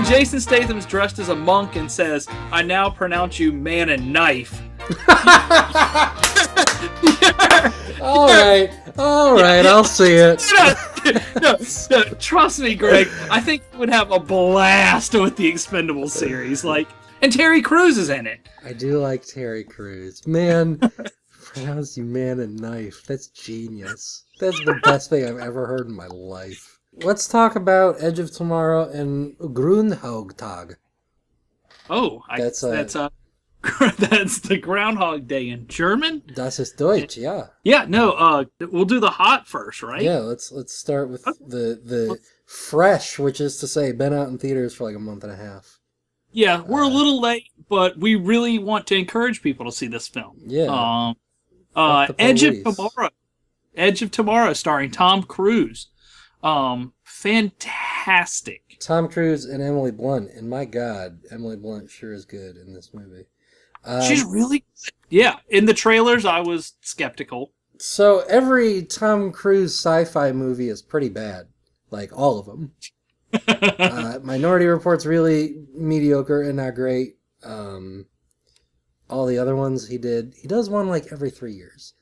Jason Statham's dressed as a monk and says, "I now pronounce you man and knife." All right, I'll see it. No, trust me, Greg. I think you would have a blast with the Expendables series. And Terry Crews is in it. I do like Terry Crews. Man, pronounce you man and knife. That's genius. That's the best thing I've ever heard in my life. Let's talk about Edge of Tomorrow and Groundhog Tag. Oh, that's the Groundhog Day in German. Das ist Deutsch, yeah. Yeah, no. We'll do the hot first, right? Yeah, let's start with the fresh, which is to say, been out in theaters for like a month and a half. Yeah, we're a little late, but we really want to encourage people to see this film. Yeah. Edge of Tomorrow. Edge of Tomorrow, starring Tom Cruise. Fantastic. Tom Cruise and Emily Blunt, and my God, Emily Blunt sure is good in this movie. She's really good. Yeah, in the trailers, I was skeptical. So every Tom Cruise sci-fi movie is pretty bad, like all of them. Minority Report's really mediocre and not great. All the other ones he does one like every 3 years.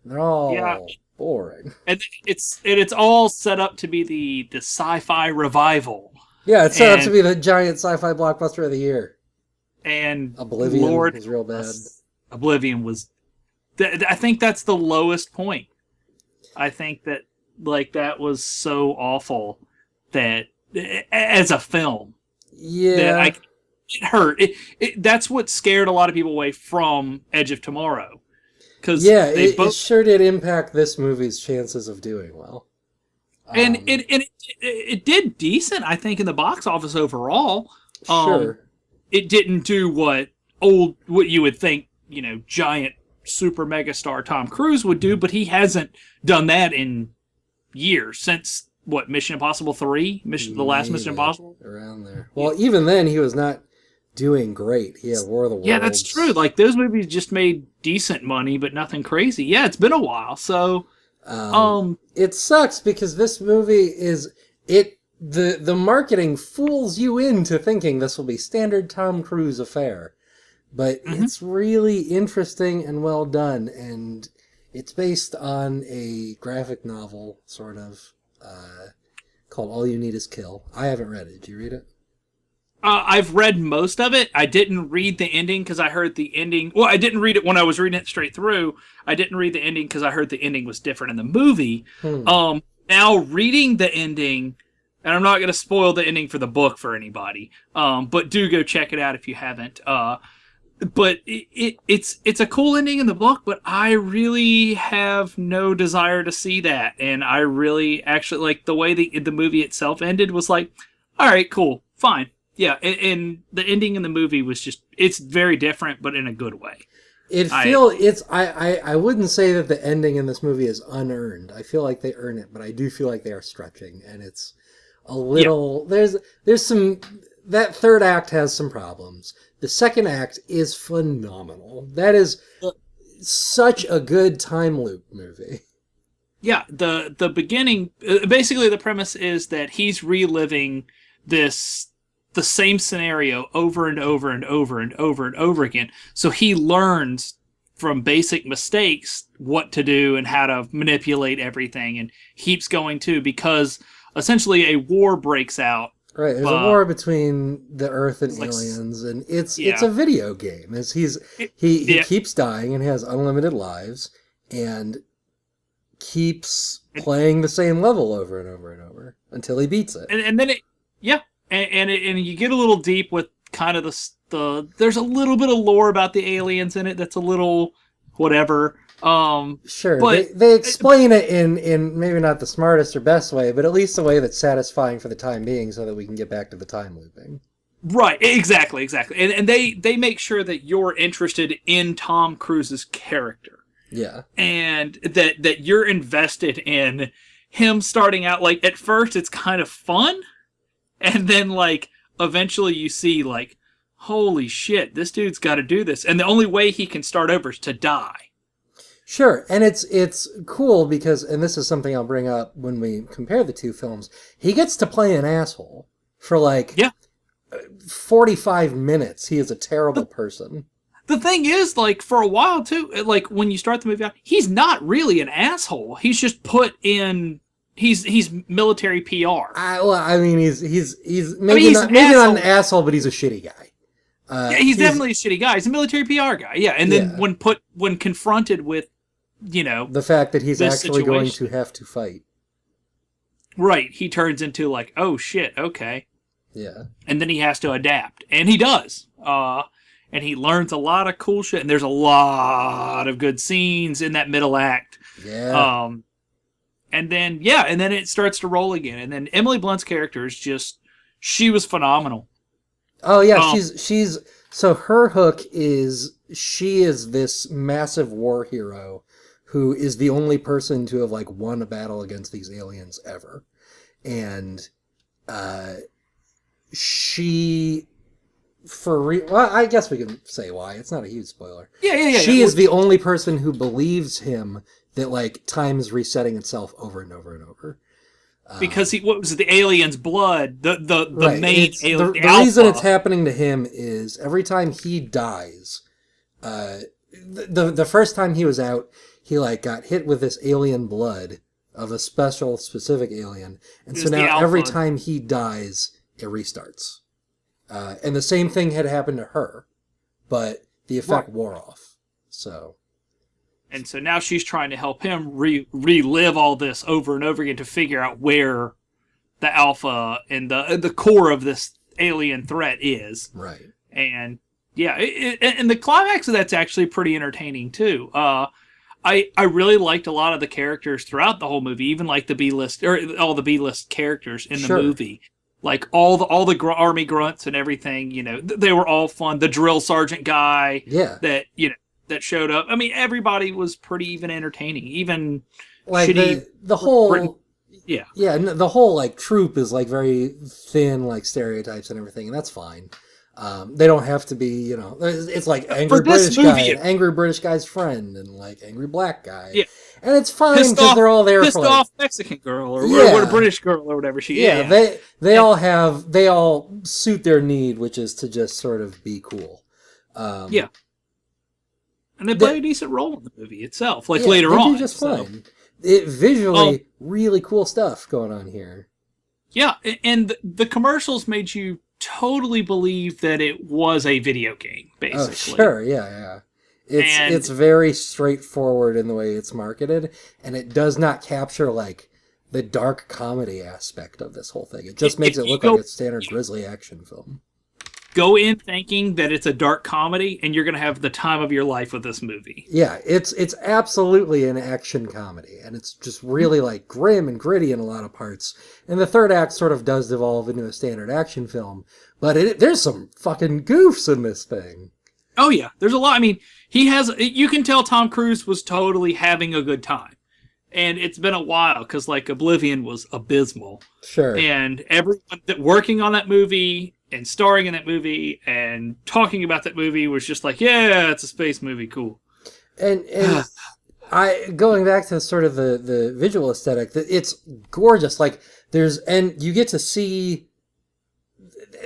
They're all boring. And it's all set up to be the sci-fi revival. Yeah, it's set up to be the giant sci-fi blockbuster of the year. And Oblivion was real bad. Oblivion was... I think that's the lowest point. I think that that was so awful that as a film, it hurt. That's what scared a lot of people away from Edge of Tomorrow. It sure did impact this movie's chances of doing well. And it did decent, I think, in the box office overall. Sure. It didn't do what you would think, giant super megastar Tom Cruise would do, but he hasn't done that in years since Mission Impossible 3? The last Mission Impossible? Around there. Well, even then, he was not doing great. He had War of the Worlds. Yeah, that's true. Those movies just made decent money, but nothing crazy. Yeah, it's been a while, so... It sucks because this movie is... The marketing fools you into thinking this will be standard Tom Cruise affair. But it's really interesting and well done, and it's based on a graphic novel, sort of, called All You Need Is Kill. I haven't read it. Did you read it? I've read most of it. I didn't read the ending because I heard the ending... Well, I didn't read it when I was reading it straight through. I didn't read the ending because I heard the ending was different in the movie. Now, reading the ending... And I'm not going to spoil the ending for the book for anybody, but do go check it out if you haven't. But it's a cool ending in the book, but I really have no desire to see that. And I really actually the way the movie itself ended was all right, cool, fine. Yeah, and the ending in the movie was it's very different, but in a good way. I wouldn't say that the ending in this movie is unearned. I feel like they earn it, but I do feel like they are stretching, and it's a little... Yeah. There's some... That third act has some problems. The second act is phenomenal. That is such a good time loop movie. Yeah, the beginning... Basically, the premise is that he's reliving the same scenario over and over and over and over and over again. So he learns from basic mistakes what to do and how to manipulate everything, and keeps going too, because essentially a war breaks out. Right, there's a war between the Earth and aliens, and it's a video game. He keeps dying and has unlimited lives, and keeps playing the same level over and over and over until he beats it. And then and you get a little deep with kind of the there's a little bit of lore about the aliens in it that's a little whatever. Sure, but they explain it in maybe not the smartest or best way, but at least a way that's satisfying for the time being, so that we can get back to the time looping. Right, exactly. And they make sure that you're interested in Tom Cruise's character. Yeah. And that you're invested in him starting out, at first it's kind of fun, and then eventually you see holy shit, this dude's got to do this, and the only way he can start over is to die. Sure, and it's cool because, and this is something I'll bring up when we compare the two films, he gets to play an asshole for 45 minutes, he is a terrible person. The thing is, like, for a while, too, like, when you start the movie out, he's not really an asshole. He's just put in... He's military PR. I mean, he's maybe not an asshole, but he's a shitty guy. Yeah, he's definitely a shitty guy. He's a military PR guy. Yeah, and then when confronted with, the fact that he's actually going to have to fight, right? He turns into like, oh shit, okay. Yeah. And then he has to adapt, and he does. And he learns a lot of cool shit, and there's a lot of good scenes in that middle act. Yeah. And then it starts to roll again. And then Emily Blunt's character is just, she was phenomenal. Oh yeah, she's so her hook is she is this massive war hero who is the only person to have like won a battle against these aliens ever. And she well, I guess we can say why. It's not a huge spoiler. Yeah. She is the only person who believes him that like time is resetting itself over and over and over. Because what was it, the alien's blood? The right. main alien. The reason it's happening to him is every time he dies, the first time he was out, he like got hit with this alien blood of a specific alien, and so now every time he dies, it restarts. And the same thing had happened to her, but the effect wore off. So. And so now she's trying to help him relive all this over and over again to figure out where the alpha and the core of this alien threat is. Right. And yeah, and the climax of that's actually pretty entertaining too. I really liked a lot of the characters throughout the whole movie, even like the B-list or all the B-list characters in the movie. Like all the army grunts and everything, they were all fun. The drill sergeant guy, that showed up. I mean, everybody was pretty even entertaining. Even like shitty the whole the whole like troop is like very thin, like stereotypes and everything, and that's fine. They don't have to be, it's like angry British guy, angry British guy's friend, and like angry black guy. Yeah. And it's fine because they're all there pissed for like, off Mexican girl or what a British girl or whatever she is. Yeah, they all suit their need, which is to just sort of be cool. Yeah. And they play a decent role in the movie itself, like later on. They do just fine. It visually really cool stuff going on here. Yeah, and the commercials made you totally believe that it was a video game, basically. Oh, sure, yeah. It's very straightforward in the way it's marketed, and it does not capture like the dark comedy aspect of this whole thing. It just makes it look like a standard grisly action film. Go in thinking that it's a dark comedy, and you're going to have the time of your life with this movie. Yeah, it's absolutely an action comedy, and it's just really like grim and gritty in a lot of parts. And the third act sort of does devolve into a standard action film, but there's some fucking goofs in this thing. Oh yeah, there's a lot. I mean, you can tell Tom Cruise was totally having a good time. And it's been a while because like Oblivion was abysmal. Sure. And everyone working on that movie and starring in that movie and talking about that movie was just like, yeah, it's a space movie, cool. And going back to sort of the visual aesthetic, it's gorgeous. Like you get to see.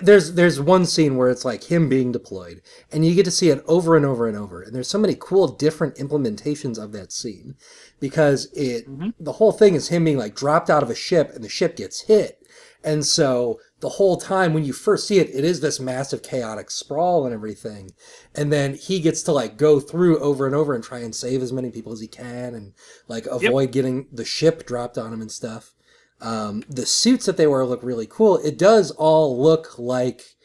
There's one scene where it's like him being deployed, and you get to see it over and over and over. And there's so many cool different implementations of that scene because the whole thing is him being like dropped out of a ship and the ship gets hit. And so the whole time when you first see it, it is this massive chaotic sprawl and everything. And then he gets to like go through over and over and try and save as many people as he can and like avoid getting the ship dropped on him and stuff. The suits that they wear look really cool. It does all look like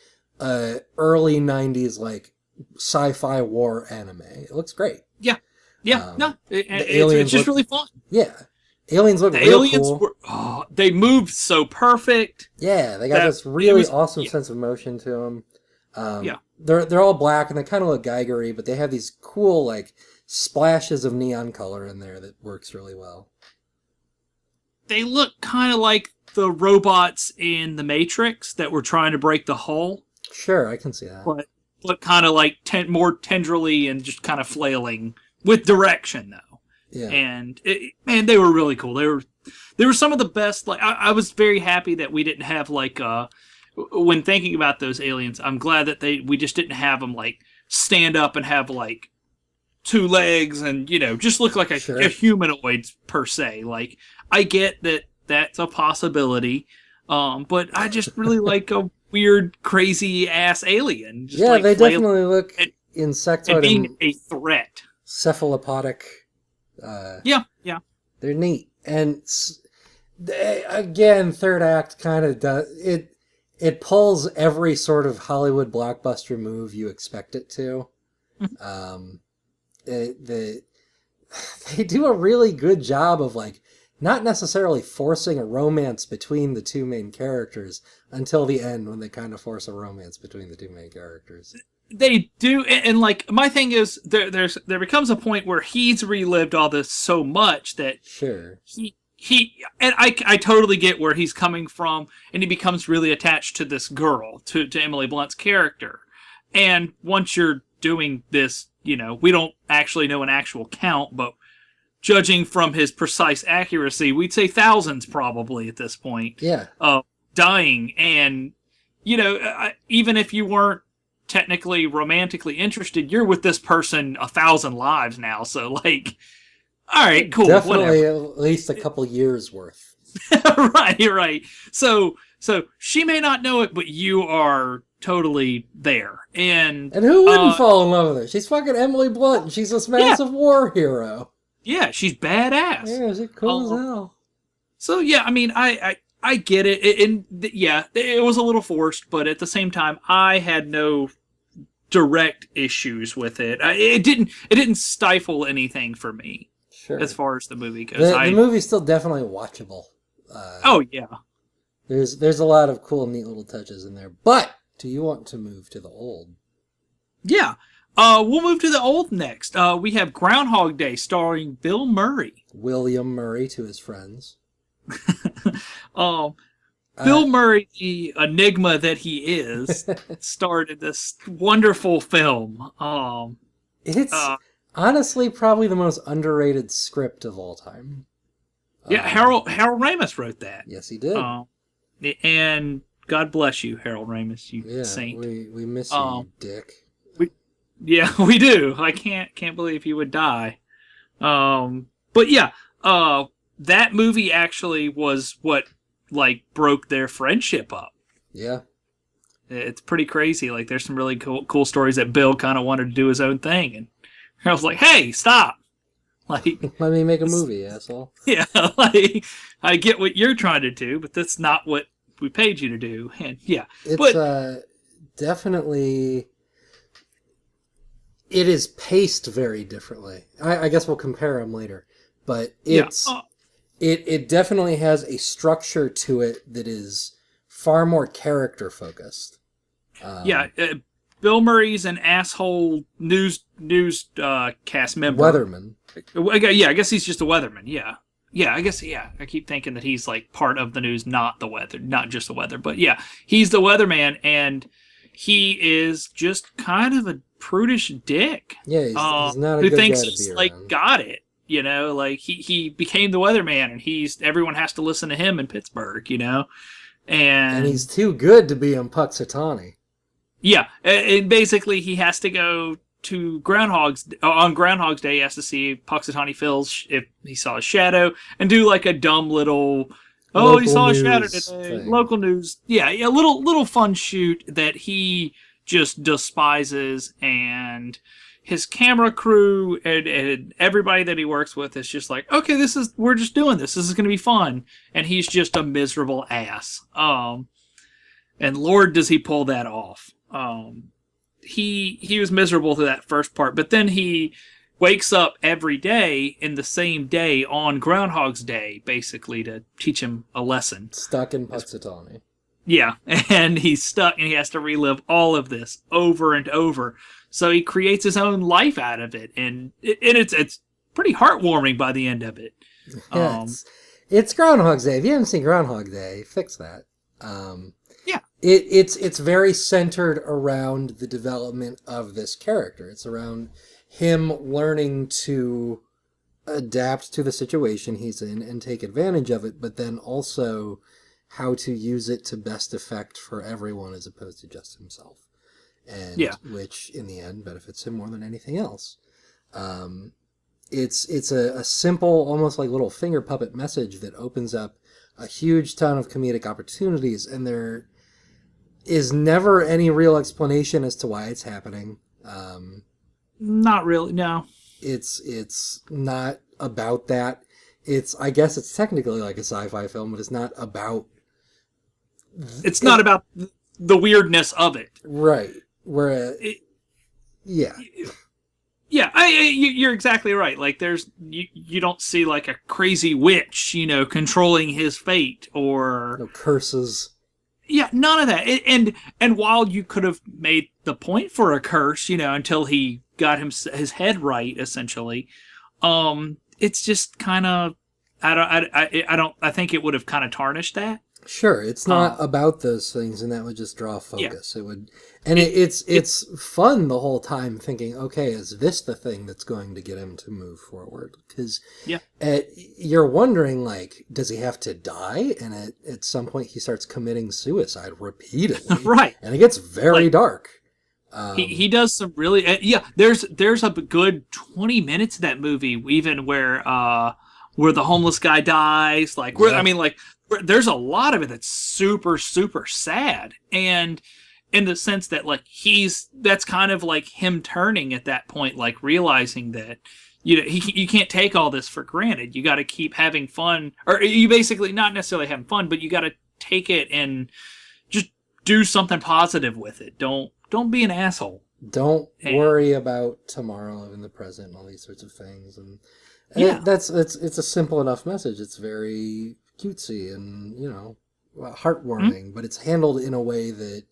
early 90s like sci-fi war anime. It looks great. Yeah. It's just really fun. Yeah. Aliens look real cool. They moved so perfect. Yeah, they got this really awesome sense of motion to them. They're all black and they kind of look Geigery, but they have these cool like splashes of neon color in there that works really well. They look kind of like the robots in The Matrix that were trying to break the hull. Sure, I can see that. But look kind of like more tenderly and just kind of flailing with direction, though. Yeah. And they were really cool. They were some of the best. Like I was very happy that we didn't have like when thinking about those aliens, I'm glad that we just didn't have them like stand up and have like two legs and just look like a Sure. humanoid per se. Like I get that that's a possibility, but I just really like a weird, crazy ass alien, just Yeah, like they flail definitely look and insectoid being and a threat. cephalopodic. Yeah, yeah. They're neat. And again, third act kind of does it. It pulls every sort of Hollywood blockbuster move you expect it to. Um, they do a really good job of like not necessarily forcing a romance between the two main characters until the end when they kind of force a romance between the two main characters. They do, and like my thing is, there becomes a point where he's relived all this so much that Sure. he and I totally get where he's coming from, and he becomes really attached to this girl, to Emily Blunt's character. And once you're doing this, we don't actually know an actual count, but judging from his precise accuracy, we'd say thousands probably at this point. Yeah. Dying, and even if you weren't technically romantically interested, you're with this person 1,000 lives now. So like, all right, cool, Definitely whatever. at least a couple years worth. Right. So she may not know it, but you are totally there. And who wouldn't fall in love with her? She's fucking Emily Blunt. And she's this massive war hero. Yeah, she's badass. Yeah, she's cool as hell. So yeah, I mean, I get it. It was a little forced, but at the same time, I had no direct issues with it. It didn't stifle anything for me. Sure. As far as the movie goes, the movie's still definitely watchable. Oh yeah, there's a lot of cool, neat little touches in there. But do you want to move to the old? Yeah. We'll move to the old next. We have Groundhog Day starring Bill Murray. William Murray to his friends. Bill Murray, the enigma that he is, starred in this wonderful film. It's honestly probably the most underrated script of all time. Yeah, Harold Ramis wrote that. Yes, he did. And God bless you, Harold Ramis, you saint. We miss you, Dick. Yeah, we do. I can't believe he would die. But yeah, that movie actually was what like broke their friendship up. Yeah. It's pretty crazy. Like there's some really cool stories that Bill kind of wanted to do his own thing, and I was like, "Hey, stop!" Like, let me make a movie, asshole. Yeah, like I get what you're trying to do, but that's not what we paid you to do. And yeah, it's definitely. It is paced very differently. I guess we'll compare them later, but it definitely has a structure to it that is far more character focused. Bill Murray's an asshole news cast member. Weatherman. Yeah, I guess he's just a weatherman. Yeah. I guess. I keep thinking that he's like part of the news, not the weather, not just the weather. But yeah, he's the weatherman, and he is just kind of a prudish dick. Yeah, he's not a who good thinks guy to he's be like around. got it. Like he became the weatherman, and everyone has to listen to him in Pittsburgh. And he's too good to be in Puxatawny. Yeah, and basically he has to go to on Groundhog's Day. He has to see Puxatawny Phil's if he saw a shadow, and do like a dumb little he saw a shadow today. Thing. Local news. Yeah, a little fun shoot that he just despises, and his camera crew and everybody that he works with is just like, okay, we're just doing this. This is going to be fun, and he's just a miserable ass. And Lord, does he pull that off. He was miserable to that first part, but then he wakes up every day in the same day on Groundhog's Day, basically to teach him a lesson. Stuck in Puxatawny. Yeah, and he's stuck, and he has to relive all of this over and over. So he creates his own life out of it, and it's pretty heartwarming by the end of it. Yeah, it's Groundhog's Day. If you haven't seen Groundhog Day, fix that. Yeah, it's very centered around the development of this character. It's around him learning to adapt to the situation he's in and take advantage of it, but then also how to use it to best effect for everyone as opposed to just himself. And which, in the end, benefits him more than anything else. It's a simple, almost like little finger puppet message that opens up a huge ton of comedic opportunities, and there is never any real explanation as to why it's happening. Not really, no. It's not about that. I guess it's technically like a sci-fi film, but it's not about... It's not about the weirdness of it. Right. Yeah. Yeah, you're exactly right. Like, you don't see like a crazy witch, controlling his fate, or no curses. Yeah, none of that. And while you could have made the point for a curse, until he got his head right, essentially, it's just kind of I think it would have kind of tarnished that. Sure, it's not about those things, and that would just draw focus. Yeah. It would, and it's fun the whole time thinking, okay, is this the thing that's going to get him to move forward? Because you're wondering, like, does he have to die? And at some point, he starts committing suicide repeatedly, right? And it gets very dark. He does some really There's a good 20 minutes of that movie, even where the homeless guy dies, there's a lot of it that's super, super sad. And in the sense that, like, that's kind of like him turning at that point, like realizing that, you can't take all this for granted. You got to keep having fun, or you basically not necessarily having fun, but you got to take it and just do something positive with it. Don't be an asshole. Don't worry about tomorrow, live in the present, and all these sorts of things. And it's a simple enough message. It's very cutesy and, heartwarming, but it's handled in a way that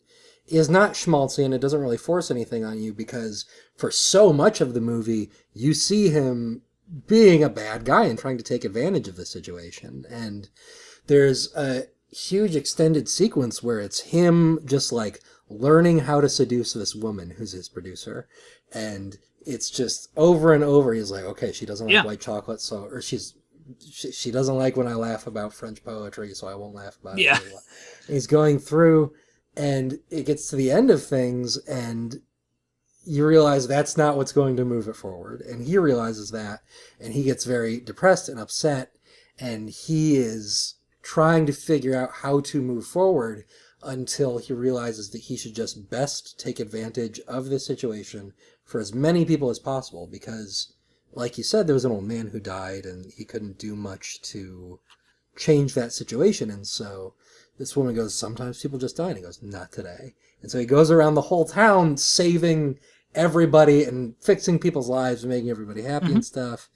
is not schmaltzy, and it doesn't really force anything on you, because for so much of the movie, you see him being a bad guy and trying to take advantage of the situation. And there's a huge extended sequence where it's him just, like, learning how to seduce this woman who's his producer. And it's just over and over. He's like, okay, she doesn't like white chocolate, or she doesn't like when I laugh about French poetry, so I won't laugh about it. And he's going through, and it gets to the end of things, and you realize that's not what's going to move it forward. And he realizes that, and he gets very depressed and upset, and he is trying to figure out how to move forward until he realizes that he should just best take advantage of this situation for as many people as possible, because, like you said, there was an old man who died, and he couldn't do much to change that situation. And so this woman goes, sometimes people just die. And he goes, not today. And so he goes around the whole town saving everybody and fixing people's lives and making everybody happy and stuff.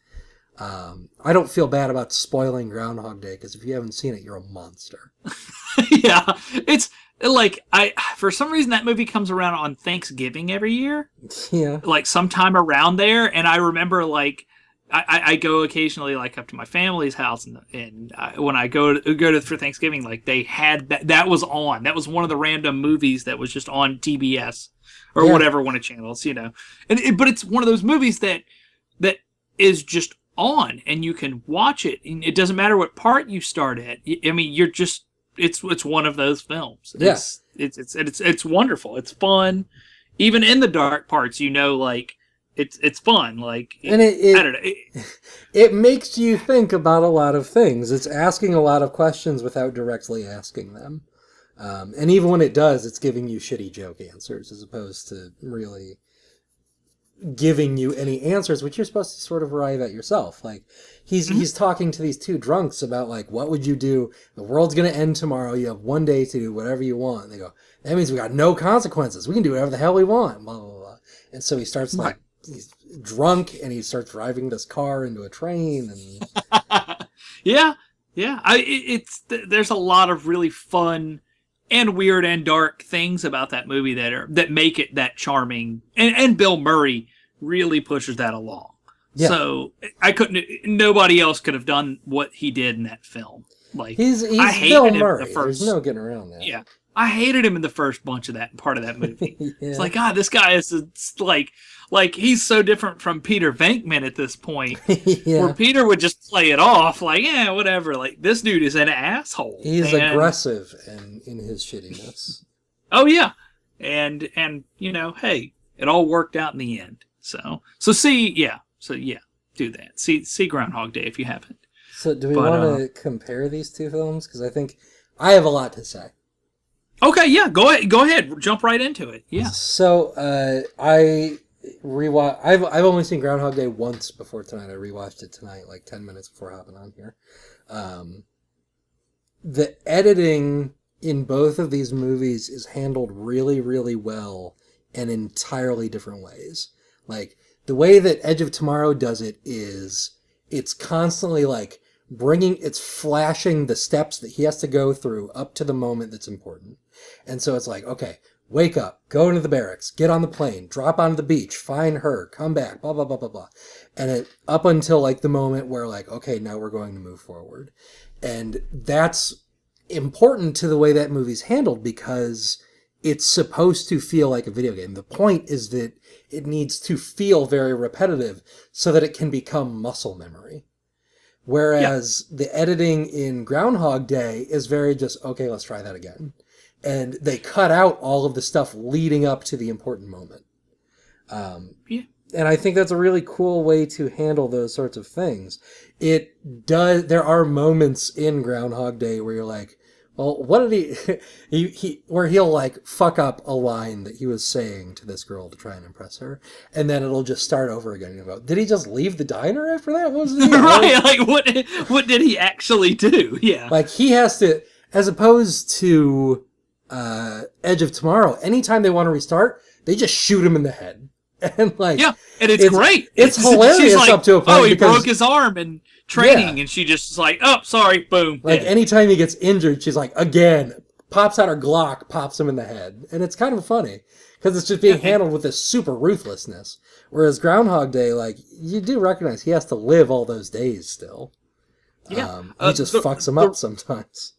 I don't feel bad about spoiling Groundhog Day, because if you haven't seen it, you're a monster. Yeah, it's like, for some reason that movie comes around on Thanksgiving every year. Yeah, like sometime around there, and I remember, like, I go occasionally, like, up to my family's house, and when I go for Thanksgiving, like, they had that was on. That was one of the random movies that was just on TBS or whatever one of the channels, but it's one of those movies that is just on, and you can watch it. It doesn't matter what part you start at. I mean, you're just it's one of those films. It's wonderful. It's fun, even in the dark parts. Like, it's fun. Like, and I don't know. It makes you think about a lot of things. It's asking a lot of questions without directly asking them. And even when it does, it's giving you shitty joke answers as opposed to really giving you any answers, which you're supposed to sort of arrive at yourself. Like, he's talking to these two drunks about, like, what would you do? The world's going to end tomorrow. You have one day to do whatever you want. And they go, that means we got no consequences. We can do whatever the hell we want. Blah, blah, blah. And so he starts, like, he's drunk, and he starts driving this car into a train. And there's a lot of really fun and weird and dark things about that movie that make it that charming, and Bill Murray really pushes that along. Yeah. So nobody else could have done what he did in that film. Like, he's I hated Bill him Murray. the first. There's no getting around that. Yeah, I hated him in the first bunch of that part of that movie. Yeah. It's like, God, this guy is like he's so different from Peter Venkman at this point, Yeah. where Peter would just play it off like, yeah, whatever. Like, this dude is an asshole. He's aggressive in his shittiness. Oh yeah, and you know, hey, it all worked out in the end. So do that. See Groundhog Day if you haven't. So do we want to compare these two films? Because I think I have a lot to say. Okay, yeah, go ahead, jump right into it. Yeah. So I rewatch. I've only seen Groundhog Day once before tonight. I rewatched it tonight, like 10 minutes before hopping on here. The editing in both of these movies is handled really, really well in entirely different ways. Like, the way that Edge of Tomorrow does it is it's constantly like it's flashing the steps that he has to go through up to the moment that's important. And so it's like, okay, wake up, go into the barracks, get on the plane, drop onto the beach, find her, come back, blah, blah, blah, blah, blah. And it up until like the moment where like, okay, now we're going to move forward. And that's important to the way that movie's handled because it's supposed to feel like a video game. The point is that it needs to feel very repetitive so that it can become muscle memory. Whereas the editing in Groundhog Day is very just, okay, let's try that again. And they cut out all of the stuff leading up to the important moment. And I think that's a really cool way to handle those sorts of things. There are moments in Groundhog Day where you're like, well, what did where he'll like fuck up a line that he was saying to this girl to try and impress her, and then it'll just start over again. You go, did he just leave the diner after that? What was it? Right, like what did he actually do? Yeah. Like he has to, as opposed to Edge of Tomorrow, anytime they want to restart, they just shoot him in the head. And like, yeah, and it's great. It's hilarious like, up to a point. Oh, he broke his arm in training, and she just is like, oh, sorry, boom. Like anytime he gets injured, she's like, again, pops out her Glock, pops him in the head, and it's kind of funny because it's just being handled with this super ruthlessness. Whereas Groundhog Day, like you do recognize he has to live all those days still. Yeah, he just fucks them up sometimes.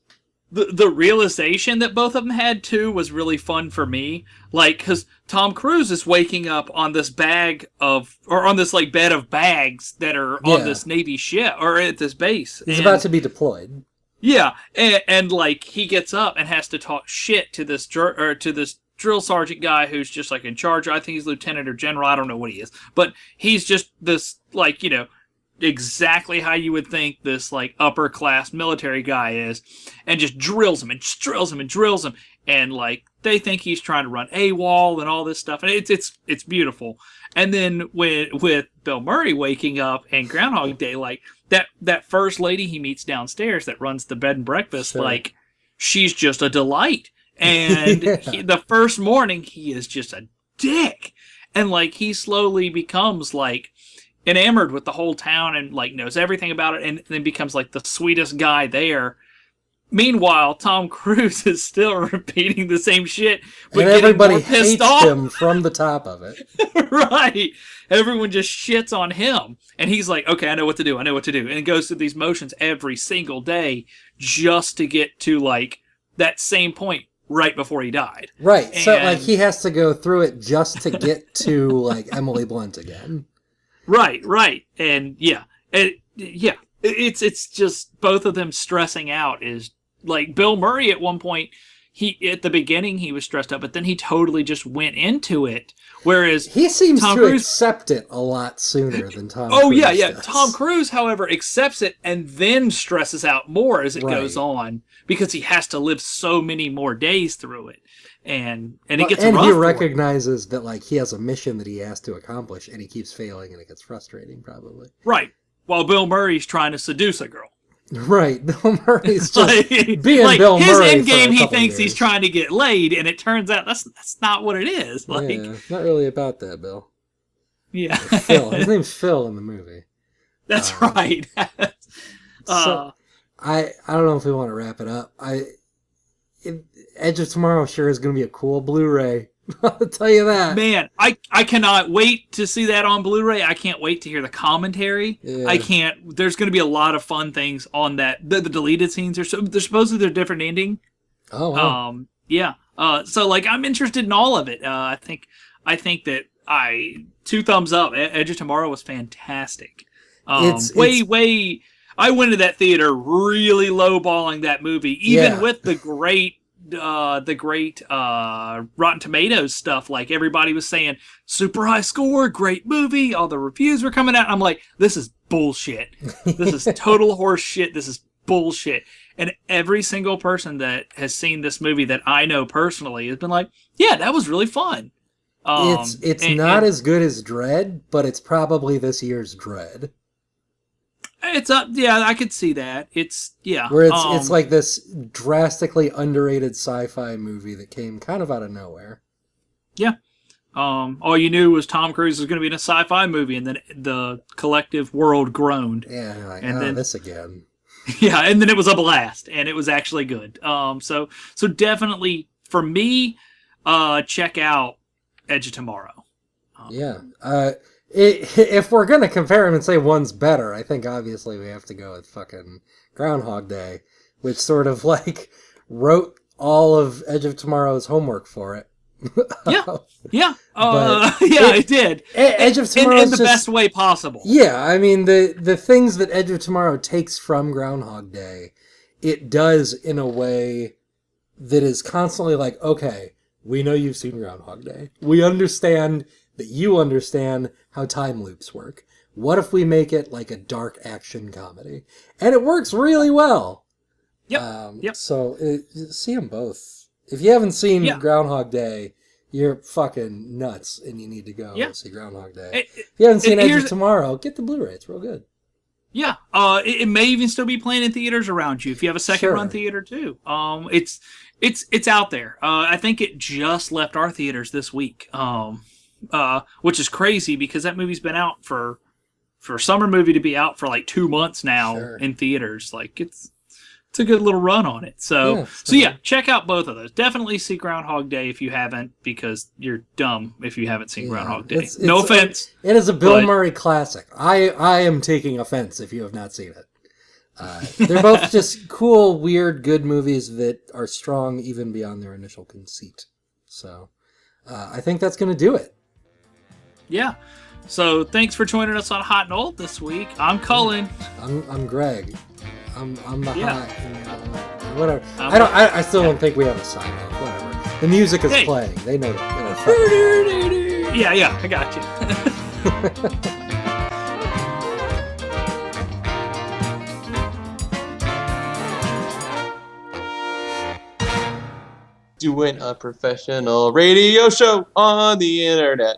The realization that both of them had too was really fun for me. Like, because Tom Cruise is waking up on this on this like bed of bags that are on this Navy ship or at this base. He's about to be deployed. Yeah, and like he gets up and has to talk shit to this drill sergeant guy who's just like in charge. I think he's lieutenant or general. I don't know what he is, but he's just this like exactly how you would think this like upper class military guy is, and just drills him and just drills him and drills him, and like they think he's trying to run AWOL and all this stuff, and it's beautiful. And then with Bill Murray waking up and Groundhog Day, like that first lady he meets downstairs that runs the bed and breakfast, like she's just a delight. And the first morning he is just a dick, and like he slowly becomes like enamored with the whole town and like knows everything about it, and then becomes like the sweetest guy there. Meanwhile, Tom Cruise is still repeating the same shit, but and everybody hates him from the top of it. Right. Everyone just shits on him. And he's like, okay, I know what to do. And goes through these motions every single day just to get to like that same point right before he died. Right. And so like he has to go through it just to get to like Emily Blunt again. Right. And it's just both of them stressing out is like Bill Murray at one point, at the beginning he was stressed out, but then he totally just went into it. Whereas he seems to accept it a lot sooner than Tom Cruise. Oh, yeah. Does. Tom Cruise, however, accepts it and then stresses out more as it goes on because he has to live so many more days through it. And it gets rough. And he recognizes that like he has a mission that he has to accomplish, and he keeps failing, and it gets frustrating, probably. Right. While Bill Murray's trying to seduce a girl. Right. Bill Murray's just like, being like Bill his Murray. His end game, he thinks years. He's trying to get laid, and it turns out that's not what it is. Like, yeah, not really about that, Bill. Yeah. Phil. His name's Phil in the movie. That's right. So I don't know if we want to wrap it up. Edge of Tomorrow sure is going to be a cool Blu-ray. I'll tell you that. Man, I cannot wait to see that on Blu-ray. I can't wait to hear the commentary. Yeah. There's going to be a lot of fun things on that. The deleted scenes are supposedly they're different ending. Oh, wow. Yeah. So like I'm interested in all of it. I think that I two thumbs up. Edge of Tomorrow was fantastic. It's Way. I went to that theater really lowballing that movie, even yeah. with the great Rotten Tomatoes stuff. Like everybody was saying, super high score, great movie. All the reviews were coming out. I'm like, this is bullshit. This is total horse shit. This is bullshit. And every single person that has seen this movie that I know personally has been like, yeah, that was really fun. It's not as good as Dread, but it's probably this year's Dread. It's up. Yeah, I could see that. Yeah. Where it's like this drastically underrated sci-fi movie that came kind of out of nowhere. Yeah. All you knew was Tom Cruise was going to be in a sci-fi movie, and then the collective world groaned. Yeah, like, and then this again. Yeah, and then it was a blast, and it was actually good. So definitely for me, check out Edge of Tomorrow. Yeah. If we're gonna compare them and say one's better, I think obviously we have to go with fucking Groundhog Day, which sort of like wrote all of Edge of Tomorrow's homework for it. Yeah, it did. Edge of Tomorrow in the best way possible. Yeah, I mean the things that Edge of Tomorrow takes from Groundhog Day, it does in a way that is constantly like, okay, we know you've seen Groundhog Day. We understand that you understand how time loops work. What if we make it like a dark action comedy? And it works really well. Yep. So see them both. If you haven't seen Groundhog Day, you're fucking nuts, and you need to go see Groundhog Day. If you haven't seen Edge of Tomorrow, get the Blu-ray. It's real good. Yeah. It may even still be playing in theaters around you if you have a second run theater too. It's out there. I think it just left our theaters this week. Which is crazy because that movie's been out for a summer movie to be out for like 2 months now in theaters. Like it's a good little run on it. So check out both of those. Definitely see Groundhog Day if you haven't, because you're dumb if you haven't seen Groundhog Day. No offense. It is a Bill Murray classic. I am taking offense if you have not seen it. They're both just cool, weird, good movies that are strong even beyond their initial conceit. So I think that's going to do it. Yeah. So thanks for joining us on Hot and Old this week. I'm Cullen. I'm Greg. I'm the hot. Whatever. I still don't think we have a sign off. Whatever. The music is playing. They know. Yeah. I got you. Doing a professional radio show on the internet.